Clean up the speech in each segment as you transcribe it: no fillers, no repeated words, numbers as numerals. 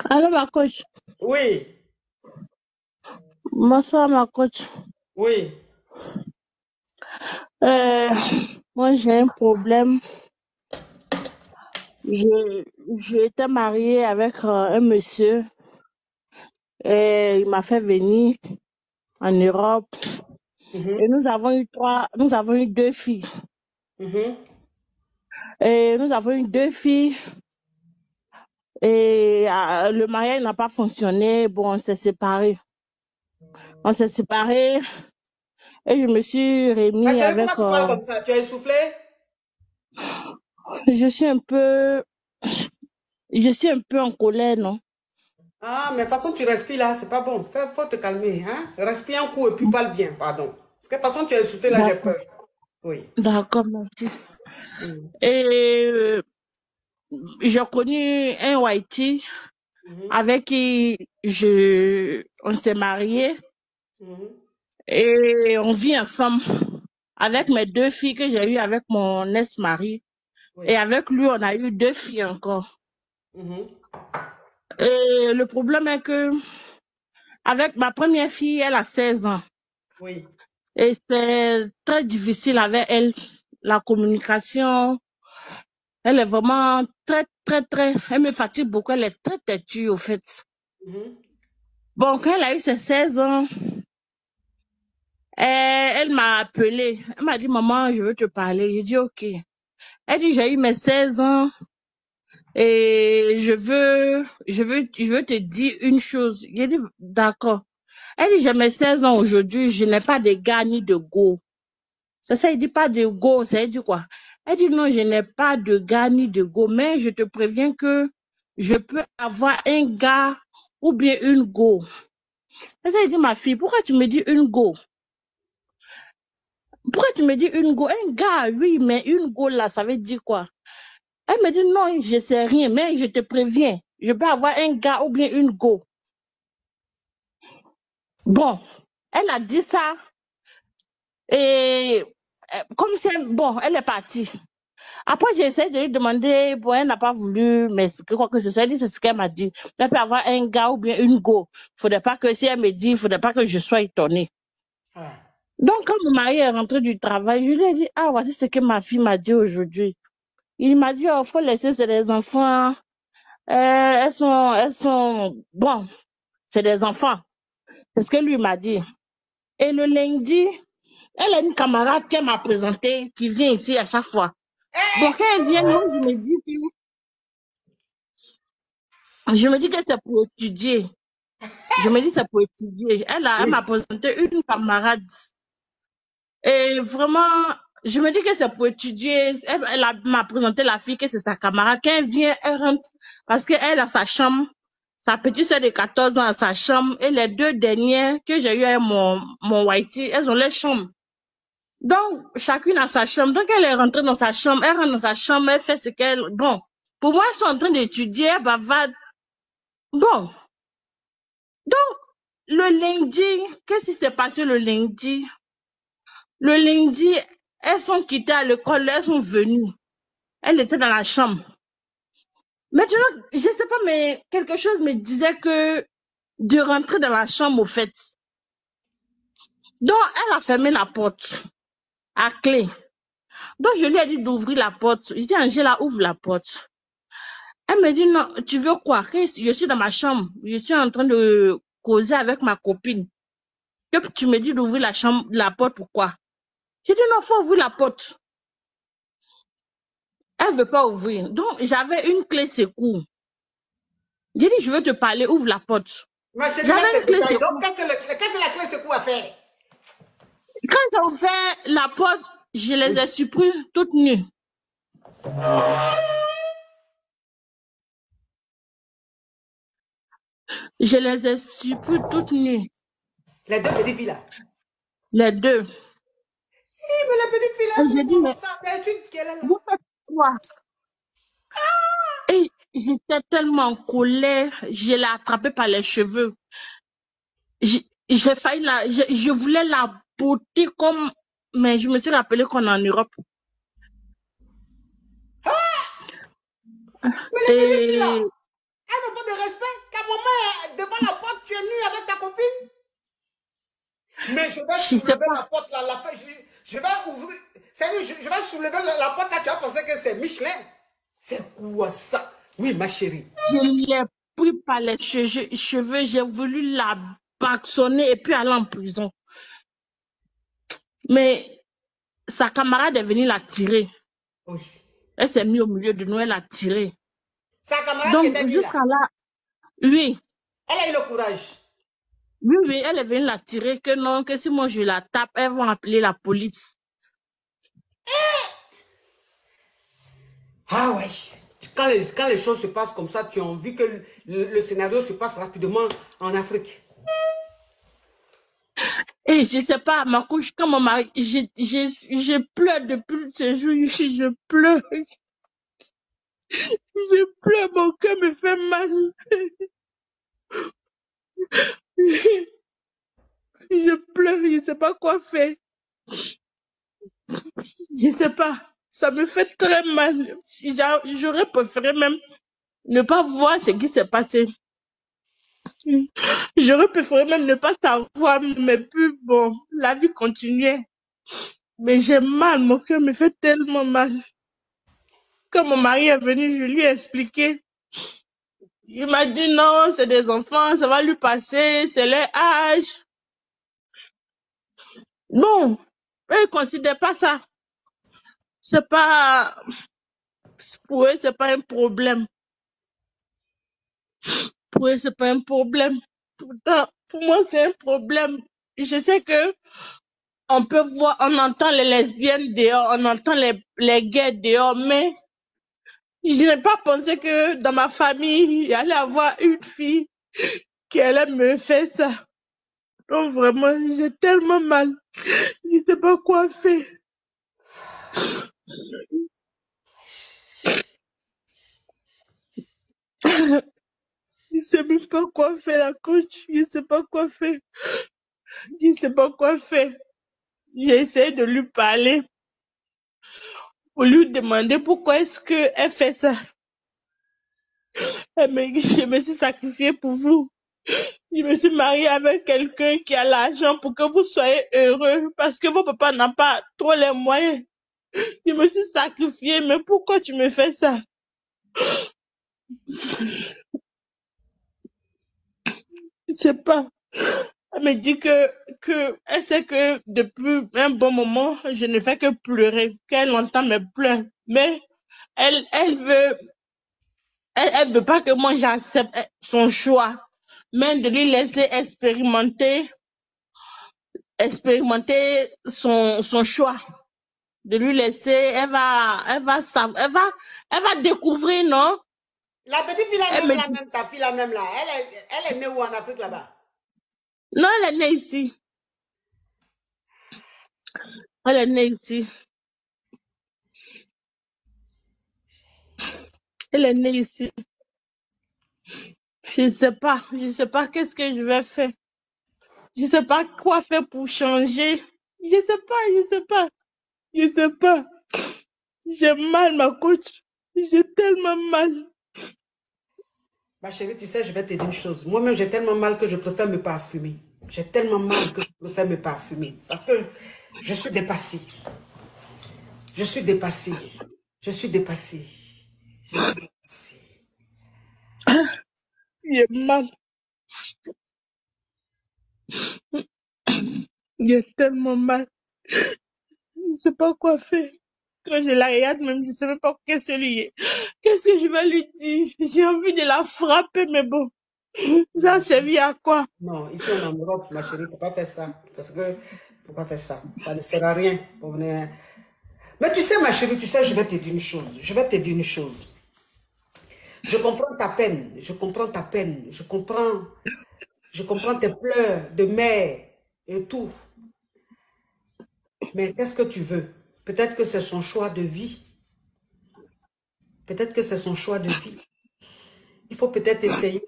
Allô, ma coach. Oui, Bonsoir, ma coach. oui. Euh, Moi, j'ai un problème. J'ai été mariée avec un monsieur et il m'a fait venir en Europe. Mhm, Et nous avons eu deux filles. mhm. Et nous avons eu deux filles et le mariage n'a pas fonctionné. Bon, on s'est séparés. On s'est séparés et je me suis Ma remis chérie, avec. pourquoi tu parles comme ça? Tu as essoufflé? Je suis un peu, je suis un peu en colère, non? Ah, mais de toute façon, tu respires là, c'est pas bon. Faut te calmer, hein? Respire un coup et puis parle bien, pardon. Parce que de toute façon, tu as essoufflé là, j'ai D'accord, peur. Oui. d'accord, merci. Mhm, Et j'ai connu un Whitey mhm, avec qui on s'est mariés mhm. et on vit ensemble avec mes deux filles que j'ai eues avec mon ex-mari. Et Oui. avec lui, on a eu deux filles encore. Mhm, Et le problème est que avec ma première fille, elle a 16 ans. oui. Et c'est très difficile avec elle. La communication, elle est vraiment elle me fatigue beaucoup. Elle est très têtue, au fait. Mhm. Bon, quand elle a eu ses 16 ans, elle m'a appelé. Elle m'a dit, maman, je veux te parler. J'ai dit, OK. Elle dit, j'ai eu mes 16 ans et je veux te dire une chose. J'ai dit, d'accord. Elle dit, j'ai mes 16 ans aujourd'hui, je n'ai pas de gars ni de go. C'est ça, il dit pas de go, ça veut dire quoi? Elle dit, non, je n'ai pas de gars ni de go, mais je te préviens que je peux avoir un gars ou bien une go. Elle dit, ma fille, pourquoi tu me dis une go? Pourquoi tu me dis une go? Un gars, oui, mais une go là, ça veut dire quoi? Elle me dit non, je sais rien, mais je te préviens. Je peux avoir un gars ou bien une go. Bon, elle a dit ça et comme si, bon, elle est partie. Après, j'ai essayé de lui demander, bon, elle n'a pas voulu m'expliquer quoi que ce soit. Elle dit, c'est ce qu'elle m'a dit. Elle peut avoir un gars ou bien une go. Faudrait pas que, si elle me dit, faudrait pas que je sois étonnée. Ah. Donc, quand mon mari est rentré du travail, je lui ai dit, ah, voici ce que ma fille m'a dit aujourd'hui. Il m'a dit, oh, faut laisser, c'est des enfants. Elles sont, bon, c'est des enfants. C'est ce que lui m'a dit. Et le lundi, elle a une camarade qu'elle m'a présentée, qui vient ici à chaque fois. Bon, quand elle vient, moi, je me dis que c'est pour étudier. Je me dis c'est pour étudier. Elle m'a Oui. présenté une camarade. Et vraiment, je me dis que c'est pour étudier. M'a présenté la fille que c'est sa camarade. Quand elle vient, elle rentre parce qu'elle a sa chambre. Sa petite sœur de 14 ans a sa chambre. Et les deux dernières que j'ai eues avec mon Whitey, elles ont leur chambre. Donc, chacune a sa chambre. Donc, elle est rentrée dans sa chambre. Elle rentre dans sa chambre. Elle fait ce qu'elle... Bon, pour moi, elles sont en train d'étudier. Elle bavarde. Bon, donc, le lundi, qu'est-ce qui s'est passé le lundi? Le lundi, elles sont quittées à l'école, elles sont venues. Elles étaient dans la chambre. Maintenant, je sais pas, mais quelque chose me disait que de rentrer dans la chambre, au fait. Donc, elle a fermé la porte à clé. Donc, je lui ai dit d'ouvrir la porte. Je dis, Angela, ouvre la porte. Elle me dit, non, tu veux quoi? Que je suis dans ma chambre. Je suis en train de causer avec ma copine. Que tu me dis d'ouvrir la chambre, la porte, pourquoi? J'ai dit, non, faut ouvrir la porte. Elle veut pas ouvrir. Donc, j'avais une clé secours. J'ai dit, je veux te parler, ouvre la porte. Ma chérie, laisse J'avais tes une clé détails. Donc, secours. qu'est-ce que la clé secoue à faire? Quand j'ai ouvert la porte, je les ai Oui. surpris toutes nues. Je les ai surpris toutes nues. Les deux petites filles là. Les deux. Oui, mais la petite fille là, Et elles j'ai sont dit, quoi mais comme ça? C'est étude qu'elle est là. vous faites quoi? Et j'étais tellement en colère, je l'ai attrapée par les cheveux. J'ai failli je voulais la botter comme, mais je me suis rappelé qu'on est en Europe. Mais les petites filles Et là, elles n'ont pas de respect. es venu avec ta copine? Mais je vais Je sais soulever la pas. porte là, je vais ouvrir. Je vais soulever la porte là, tu vas penser que c'est Michelin. C'est quoi ça? Oui, ma chérie. Je l'ai pris par les cheveux, j'ai voulu la bâtonner et puis aller en prison. Mais sa camarade est venue la tirer. Oui. Elle s'est mise au milieu de nous, elle a tiré. Sa camarade qui Donc, était venue là, jusqu'à là, oui, elle a eu le courage. oui, elle est venue la tirer, que non, que si moi je la tape, elles vont appeler la police. Ah ouais. Quand les choses se passent comme ça, tu as envie que le scénario se passe rapidement en Afrique. Et je sais pas, ma couche, quand mon mari, je pleure depuis ce jour, je pleure. Je pleure, mon cœur me fait mal. Je pleure, je sais pas quoi faire. Je sais pas. Ça me fait très mal. J'aurais préféré même ne pas voir ce qui s'est passé. J'aurais préféré même ne pas savoir, mais puis bon, la vie continuait. Mais j'ai mal, mon cœur me fait tellement mal. Quand mon mari est venu, je lui ai expliqué. Il m'a dit non, c'est des enfants, ça va lui passer, c'est leur âge. Bon, eux, ils ne considèrent pas ça. C'est pas, pour eux, c'est pas un problème. Pour eux, c'est pas un problème. Pourtant, pour moi, c'est un problème. Je sais que on peut voir, on entend les lesbiennes dehors, on entend les gays dehors, mais je n'ai pas pensé que dans ma famille, il y allait avoir une fille qui allait me faire ça. Donc vraiment, j'ai tellement mal. Je ne sais pas quoi faire. Je ne sais même pas quoi faire, la coach. Je ne sais pas quoi faire. Je ne sais pas quoi faire. J'ai essayé de lui parler pour lui demander pourquoi est-ce qu'elle fait ça. Mais je me suis sacrifiée pour vous. Je me suis mariée avec quelqu'un qui a l'argent pour que vous soyez heureux parce que vos papas n'ont pas trop les moyens. Je me suis sacrifiée, mais pourquoi tu me fais ça? Je sais pas. Elle me dit elle sait que depuis un bon moment, je ne fais que pleurer, qu'elle entend mes pleurs. Mais elle veut pas que moi j'accepte son choix, mais de lui laisser expérimenter son choix. De lui laisser, elle va découvrir, non? La petite fille là, Elle même me là, dit, même ta fille là, même là, elle est née où en Afrique là-bas? non, elle est née ici. Elle est née ici. Elle est née ici. Je sais pas qu'est-ce que je vais faire. Je sais pas quoi faire pour changer. Je sais pas. Je sais pas. J'ai mal, ma coach. J'ai tellement mal. Ma chérie, tu sais, je vais te dire une chose. Moi-même, j'ai tellement mal que je préfère me parfumer. J'ai tellement mal que je préfère me parfumer. Parce que je suis dépassée. Je suis dépassée. Je suis dépassée. Je suis dépassée. J'ai mal. J'ai tellement mal. Je sais pas quoi faire. Quand je la regarde, même, je sais même pas qu'est-ce que je vais lui dire. J'ai envie de la frapper, mais bon. Ça servit à quoi? Non, ici on est en Europe, ma chérie, il ne faut pas faire ça. Parce que, faut pas faire ça. Ça ne sert à rien. Pour venir. Mais tu sais, ma chérie, tu sais, je vais te dire une chose. Je vais te dire une chose. Je comprends ta peine. Je comprends ta peine. Je comprends tes pleurs de mère et tout. Mais qu'est-ce que tu veux? Peut-être que c'est son choix de vie. Peut-être que c'est son choix de vie. Il faut peut-être essayer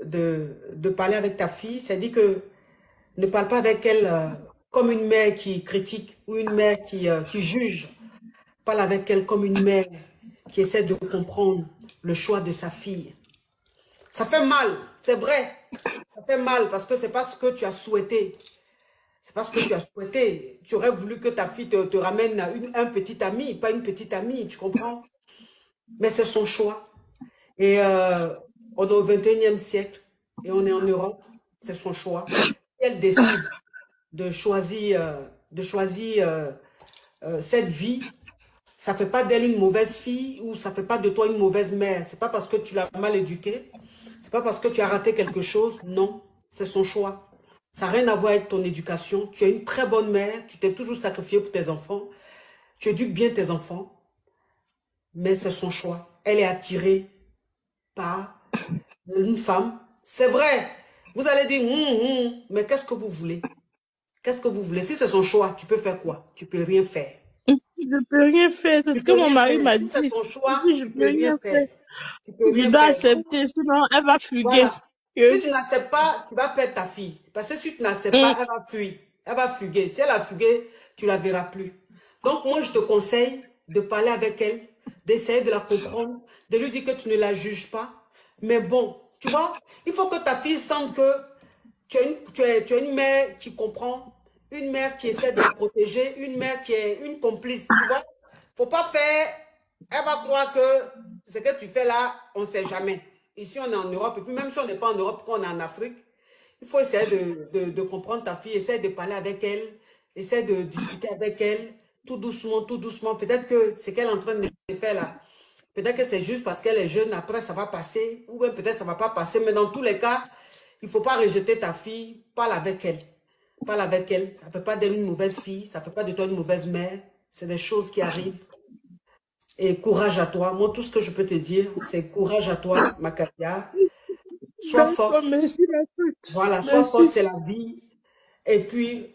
de parler avec ta fille. C'est-à-dire que ne parle pas avec elle comme une mère qui critique ou une mère qui juge. Parle avec elle comme une mère qui essaie de comprendre le choix de sa fille. Ça fait mal, c'est vrai. Ça fait mal parce que c'est pas ce que tu as souhaité. C'est pas ce que tu as souhaité. Tu aurais voulu que ta fille te ramène un petit ami, pas une petite amie, tu comprends? Mais c'est son choix. Et on est au 21e siècle et on est en Europe, c'est son choix. Elle décide de choisir cette vie. Ça ne fait pas d'elle une mauvaise fille ou ça ne fait pas de toi une mauvaise mère. Ce n'est pas parce que tu l'as mal éduquée, ce n'est pas parce que tu as raté quelque chose. Non, c'est son choix. Ça n'a rien à voir avec ton éducation. Tu es une très bonne mère, tu t'es toujours sacrifiée pour tes enfants. Tu éduques bien tes enfants, mais c'est son choix. Elle est attirée par une femme. C'est vrai. Vous allez dire, mais qu'est-ce que vous voulez? Qu'est-ce que vous voulez? Si c'est son choix, tu peux faire quoi? Tu peux rien faire. Je ne peux rien faire, c'est Tu ce que peux mon rien mari faire. m'a Si c'est dit. son Il choix, dit, je tu ne peux peux rien rien faire. faire. Tu peux Je rien dois faire. accepter, sinon elle va fuguer. Voilà. Si tu n'acceptes pas, tu vas perdre ta fille. Parce que si tu n'acceptes Hum, pas, elle va fuir. Elle va fuguer. Si elle a fugué, tu la verras plus. Donc, moi, je te conseille de parler avec elle, d'essayer de la comprendre, de lui dire que tu ne la juges pas. Mais bon, tu vois, il faut que ta fille sente que tu es une mère qui comprend, une mère qui essaie de la protéger, une mère qui est une complice, tu vois. Faut pas faire, elle va croire que ce que tu fais là, on ne sait jamais. Ici, on est en Europe, et puis même si on n'est pas en Europe, qu'on est en Afrique, il faut essayer de comprendre ta fille, essayer de parler avec elle, essayer de discuter avec elle, tout doucement, tout doucement. Peut-être que ce qu'elle est en train de faire là, peut-être que c'est juste parce qu'elle est jeune, après ça va passer, ou même peut-être ça ne va pas passer, mais dans tous les cas, il ne faut pas rejeter ta fille, parle avec elle. Parle avec elle, ça ne fait pas d'elle une mauvaise fille, ça ne fait pas de toi une mauvaise mère, c'est des choses qui arrivent. Et courage à toi. Moi, tout ce que je peux te dire, c'est courage à toi, Makatia. Sois D'accord, forte. merci la coach. Voilà, sois forte, Merci. c'est la vie. Et puis,